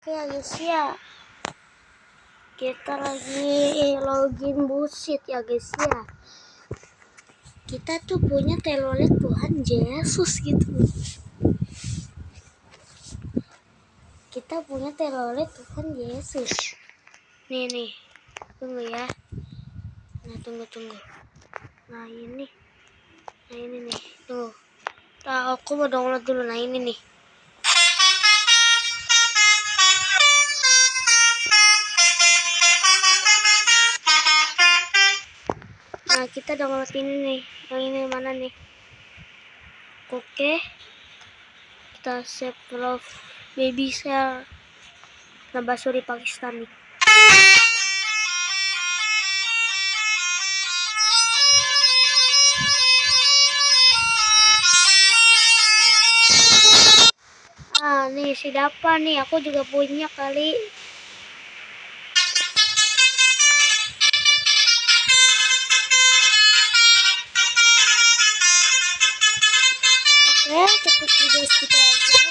Oke ya guys ya, kita lagi login bullshit ya guys ya. Kita tuh punya telolet Tuhan Yesus gitu. Kita punya telolet Tuhan Yesus. Nih, tunggu ya. Nah tunggu. Nah ini nih, tuh. Nah, aku mau download dulu. Nah ini nih. Nah kita download ini nih. Yang ini mana nih? Oke. Kita save love baby share Nabasuri Pakistani. Ah nih si Dapa nih, aku juga punya kali. Oke, cukup video kita aja.